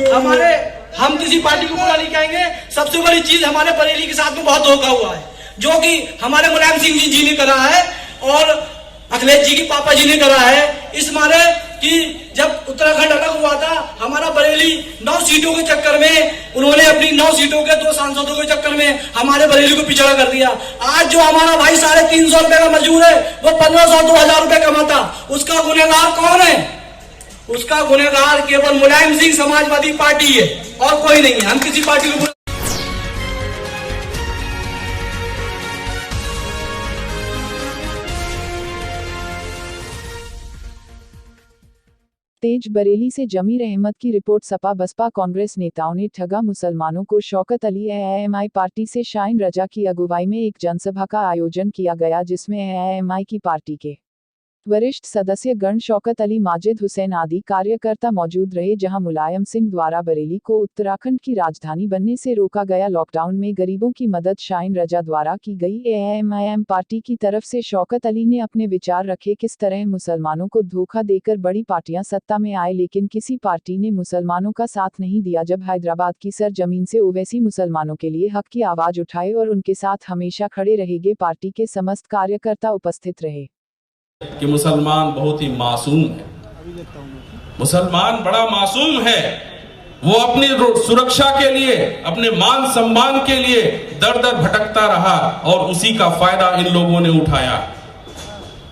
हमारे हम किसी पार्टी को बुरा नहीं कहेंगे। सबसे बड़ी चीज हमारे बरेली के साथ में बहुत धोखा हुआ है, जो कि हमारे मुलायम सिंह जी ने करा है और अखिलेश जी के पापा जी ने करा है। इस मारे कि जब उत्तराखंड अलग हुआ था, हमारा बरेली 9 सीटों के चक्कर में उन्होंने अपनी 9 सीटों के 2 सांसदों के चक्कर में हमारे बरेली को पिछड़ा कर दिया। आज जो हमारा भाई 350 रुपए का मजदूर है, वो 1500-2000 रुपए कमाता, उसका गुनहगार कौन है? उसका गुनहगार केवल मुलायम सिंह समाजवादी पार्टी है और कोई नहीं है। हम किसी पार्टी को तेज बरेली से जमीर अहमद की रिपोर्ट। सपा बसपा कांग्रेस नेताओं ने ठगा मुसलमानों को। शौकत अली एएमआई पार्टी से शाइन रजा की अगुवाई में एक जनसभा का आयोजन किया गया, जिसमें एएमआई की पार्टी के वरिष्ठ सदस्य गण शौकत अली, माजिद हुसैन आदि कार्यकर्ता मौजूद रहे। जहां मुलायम सिंह द्वारा बरेली को उत्तराखंड की राजधानी बनने से रोका गया। लॉकडाउन में गरीबों की मदद शाइन रजा द्वारा की गई। एएमआईएम पार्टी की तरफ से शौकत अली ने अपने विचार रखे, किस तरह मुसलमानों को धोखा देकर बड़ी पार्टियां सत्ता में आए, लेकिन किसी पार्टी ने मुसलमानों का साथ नहीं दिया। जब हैदराबाद की सरजमीन से ओवैसी मुसलमानों के लिए हक की आवाज उठाए और उनके साथ हमेशा खड़े रहेंगे। पार्टी के समस्त कार्यकर्ता उपस्थित रहे। कि मुसलमान बहुत ही मासूम है, मुसलमान बड़ा मासूम है। वो अपनी सुरक्षा के लिए, अपने मान सम्मान के लिए दर दर भटकता रहा और उसी का फायदा इन लोगों ने उठाया।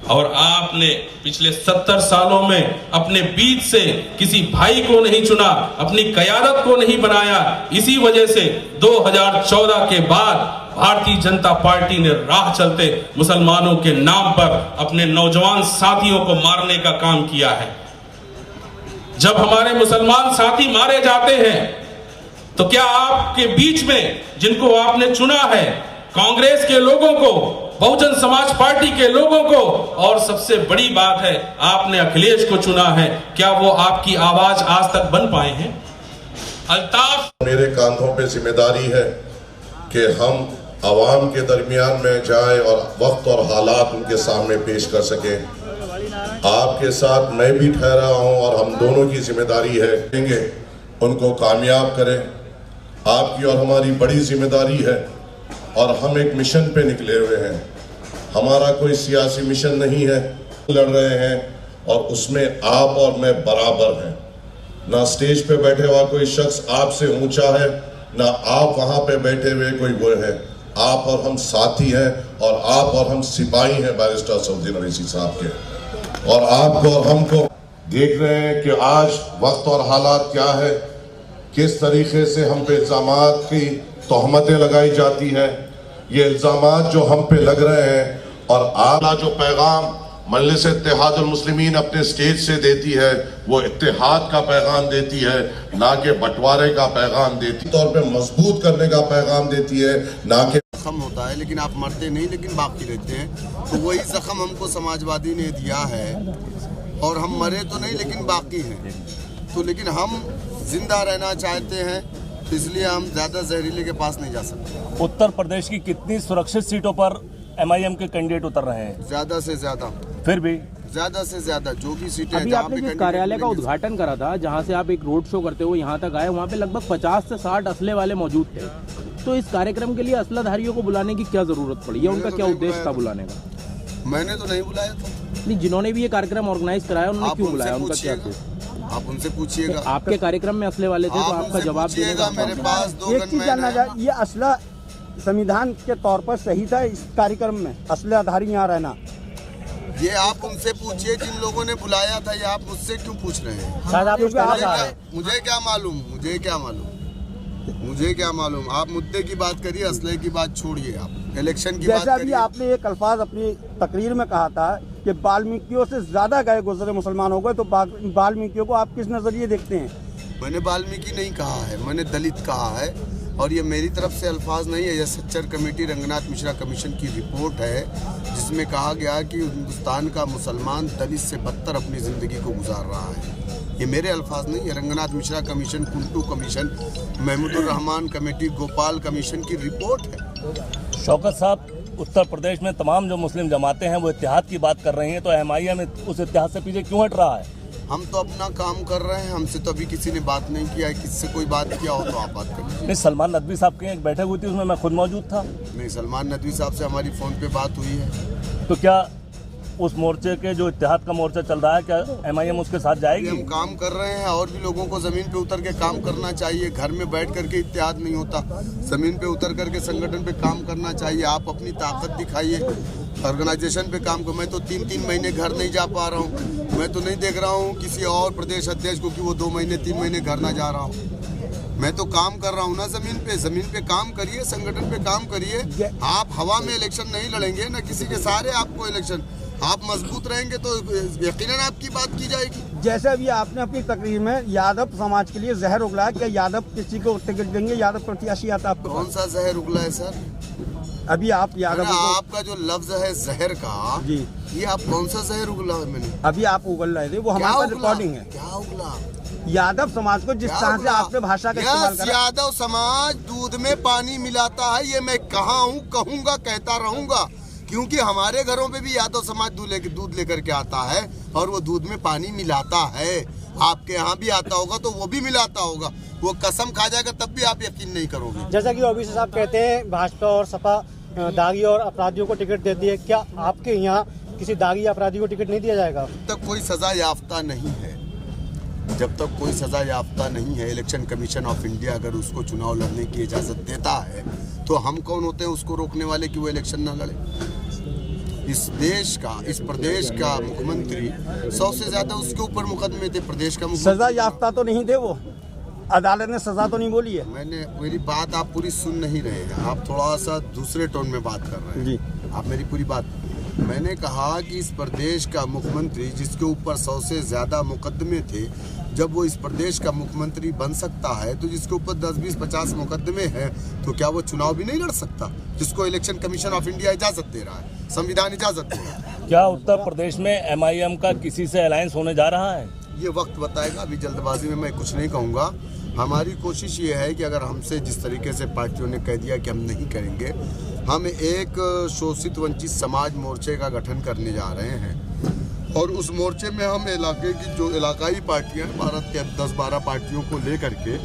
और आपने पिछले 70 सालों में अपने बीच से किसी भाई को नहीं चुना, अपनी कयादत को नहीं बनाया। इसी वजह से 2014 के बाद भारतीय जनता पार्टी ने राह चलते मुसलमानों के नाम पर अपने नौजवान साथियों को मारने का काम किया है। जब हमारे मुसलमान साथी मारे जाते हैं तो क्या आपके बीच में जिनको आपने चुना है, कांग्रेस के लोगों को, बहुजन समाज पार्टी के लोगों को, और सबसे बड़ी बात है आपने अखिलेश को चुना है, क्या वो आपकी आवाज आज तक बन पाए हैं? अल्ताफ, मेरे कांधों पे जिम्मेदारी है कि हम आवाम के दरमियान में जाए और वक्त और हालात उनके सामने पेश कर सकें। आपके साथ मैं भी ठहरा हूं और हम दोनों की जिम्मेदारी है उनको कामयाब करें। आपकी और हमारी बड़ी जिम्मेदारी है और हम एक मिशन पे निकले हुए हैं। हमारा कोई सियासी मिशन नहीं है, लड़ रहे हैं और उसमें आप और मैं बराबर हैं। ना स्टेज पे बैठे हुआ कोई शख्स आपसे ऊंचा है, ना आप वहां पे बैठे हुए कोई वो है। आप और हम साथी हैं और आप और हम सिपाही हैं बैरिस्टर असदुद्दीन अवैसी साहब के। और आपको और हमको देख रहे हैं कि आज वक्त और हालात क्या है, किस तरीके से हम पे इल्जामात की तोहमतें लगाई जाती है। ये इल्जामात जो हम पे लग रहे हैं और आला जो पैगाम मजलिस इत्तेहादुल मुस्लिमीन अपने स्टेज से देती है, वो इत्तेहाद का पैगाम देती है, ना कि बंटवारे का पैगाम देती, तौर पे मजबूत करने का पैगाम देती है, ना कि जख्म होता है लेकिन आप मरते नहीं, लेकिन बाकी रहते हैं। तो वही जख्म हमको समाजवादी ने दिया है और हम मरे तो नहीं लेकिन बाकी हैं। तो लेकिन हम जिंदा रहना चाहते हैं, तो इसलिए हम ज्यादा जहरीले के पास नहीं जा सकते। उत्तर प्रदेश की कितनी सुरक्षित सीटों पर एमआईएम के कैंडिडेट उतर रहे हैं? ज्यादा से ज्यादा, फिर भी ज्यादा से ज्यादा जो भी सीटें। अभी आपने जिस कार्यालय का उद्घाटन करा था, जहां से आप एक रोड शो करते हुए यहाँ तक आए, वहाँ पे लगभग 50 से 60 असले वाले मौजूद थे। तो इस कार्यक्रम के लिए असलाधारियों को बुलाने की क्या जरूरत पड़ी, या उनका क्या उद्देश्य था बुलाने का? मैंने तो नहीं बुलाया था। नहीं, जिन्होंने भी ये कार्यक्रम ऑर्गेनाइज कराया उन्होंने क्यों बुलाया, उनका क्या था? आप उनसे पूछिएगा। आपके कार्यक्रम में असले वाले थे तो आपका जवाब देगा। मेरे पास 2 गनमैन हैं। ये असला संविधान के तौर पर सही था इस कार्यक्रम में असलाधारी यहाँ रहना? ये आप उनसे पूछिए जिन लोगों ने बुलाया था, ये आप मुझसे क्यों पूछ रहे हैं? मुझे क्या मालूम, मुझे क्या मालूम, मुझे क्या मालूम। आप मुद्दे की बात करिए, असले की बात छोड़िए, आप इलेक्शन की बात करिए। जैसा भी आपने एक अल्फाज अपनी तकरीर में कहा था कि वाल्मीकियों से ज्यादा गए गुजरे मुसलमान हो गए, तो वाल्मीकियों को आप किस नजरिए देखते हैं? मैंने वाल्मीकि नहीं कहा है, मैंने दलित कहा है। और ये मेरी तरफ से अल्फाज नहीं है, यह सच्चर कमेटी रंगनाथ मिश्रा कमीशन की रिपोर्ट है, जिसमें कहा गया कि हिंदुस्तान का मुसलमान दलित से बदतर अपनी ज़िंदगी को गुजार रहा है। ये मेरे अल्फाज नहीं है, Rangnath Mishra commission, Kundu commission, Mahmoodur Rahman committee, Gopal commission की रिपोर्ट है। शौकत साहब, उत्तर प्रदेश में तमाम जो मुस्लिम जमातें हैं वो इत्तेहाद की बात कर रही हैं, तो एमआईएम उस इत्तेहाद से पीछे क्यों हट रहा है? हम तो अपना काम कर रहे हैं, हमसे तो अभी किसी ने बात नहीं किया है। किससे कोई बात किया हो तो आप बात कर लीजिए। नहीं, सलमान नदवी साहब की एक बैठक हुई थी, उसमें मैं खुद मौजूद था। नहीं, सलमान नदवी साहब से हमारी फ़ोन पे बात हुई है। तो क्या उस मोर्चे के जो इत्तेहाद का मोर्चा चल रहा है, क्या MIM उसके साथ जाएगी? हम काम कर रहे हैं और भी लोगों को ज़मीन पे उतर के काम करना चाहिए। घर में बैठ करके इत्तेहाद नहीं होता, ज़मीन पे उतर करके संगठन पे काम करना चाहिए। आप अपनी ताकत दिखाइए, ऑर्गेनाइजेशन पे काम को। मैं तो 3-3 महीने घर नहीं जा पा रहा हूँ। मैं तो नहीं देख रहा हूँ किसी और प्रदेश अध्यक्ष को कि वो 2 महीने 3 महीने घर ना जा रहा हूँ। मैं तो काम कर रहा हूँ ना ज़मीन पे काम करिए, संगठन पे काम करिए। आप हवा में इलेक्शन नहीं लड़ेंगे ना, किसी के सहारे आपको इलेक्शन। आप मजबूत रहेंगे तो यकीनन आपकी बात की जाएगी। जैसे अभी आपने अपनी तकरीर में यादव समाज के लिए जहर उगला है, क्या यादव किसी को टिकट देंगे? यादव प्रत्याशी आता आपको? कौन सा जहर उगला है सर? अभी आप यादव को... आपका जो लफ्ज है जहर का जी, ये आप कौन सा जहर उगला है? मैंने अभी आप उगल रहे थे, वो हमारे पास रिकॉर्डिंग है। क्या उगला? यादव समाज को जिस तरह से आपने भाषा का इस्तेमाल करा। यादव समाज दूध में पानी मिलाता है, ये मैं कहा हूँ, कहूँगा, कहता रहूंगा। क्योंकि हमारे घरों पे भी यादव समाज दूध लेकर के आता है और वो दूध में पानी मिलाता है। आपके यहाँ भी आता होगा तो वो भी मिलाता होगा। वो कसम खा जाएगा तब भी आप यकीन नहीं करोगे। जैसा कि ओबीसी साहब कहते हैं भाजपा और सपा दागी और अपराधियों को टिकट देती है, क्या आपके यहाँ किसी दागी या अपराधी को टिकट नहीं दिया जाएगा? जब तक कोई सजा याफ्ता नहीं है, जब तक कोई सजा याफ्ता नहीं है, इलेक्शन कमीशन ऑफ इंडिया अगर उसको चुनाव लड़ने की इजाज़त देता है तो हम कौन होते हैं उसको रोकने वाले कि वो इलेक्शन ना लड़े? इस देश का, इस प्रदेश का मुख्यमंत्री 100 से ज़्यादा उसके ऊपर मुकदमे थे। प्रदेश का सजा याफ्ता तो नहीं थे वो, अदालत ने सजा तो नहीं बोली है। मेरी बात आप पूरी सुन नहीं रहे हैं, आप थोड़ा सा दूसरे टोन में बात कर रहे हैं जी। आप मेरी पूरी बात, मैंने कहा कि इस प्रदेश का मुख्यमंत्री जिसके ऊपर 100 से ज़्यादा मुकदमे थे, जब वो इस प्रदेश का मुख्यमंत्री बन सकता है तो जिसके ऊपर 10, 20, 50 मुकदमे हैं तो क्या वो चुनाव भी नहीं लड़ सकता? जिसको इलेक्शन कमीशन ऑफ इंडिया इजाज़त दे रहा है, संविधान इजाज़त दे रहा है। क्या उत्तर प्रदेश में MIM का किसी से अलायंस होने जा रहा है? ये वक्त बताएगा, अभी जल्दबाजी में मैं कुछ नहीं कहूँगा। हमारी कोशिश ये है कि अगर हमसे जिस तरीके से पार्टियों ने कह दिया कि हम नहीं करेंगे, हम एक शोषित वंचित समाज मोर्चे का गठन करने जा रहे हैं और उस मोर्चे में हम इलाके की जो इलाकाई पार्टियां हैं, भारत के 10-12 पार्टियों को लेकर के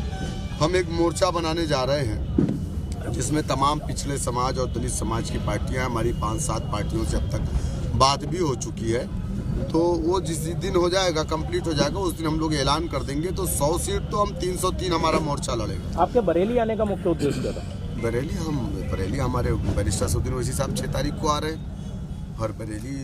हम एक मोर्चा बनाने जा रहे हैं जिसमें तमाम पिछड़े समाज और दलित समाज की पार्टियां, हमारी 5-7 पार्टियों से अब तक बात भी हो चुकी है। तो वो जिस दिन हो जाएगा, कंप्लीट हो जाएगा, उस दिन हम लोग ऐलान कर देंगे। तो 100 सीट तो हम 303 हमारा मोर्चा लड़ेगा। आपके बरेली आने का मुख्य उद्देश्य क्या था? बरेली हमारे बैरिस्टर असदुद्दीन ओवैसी साहब 6 तारीख को आ रहे हैं और बरेली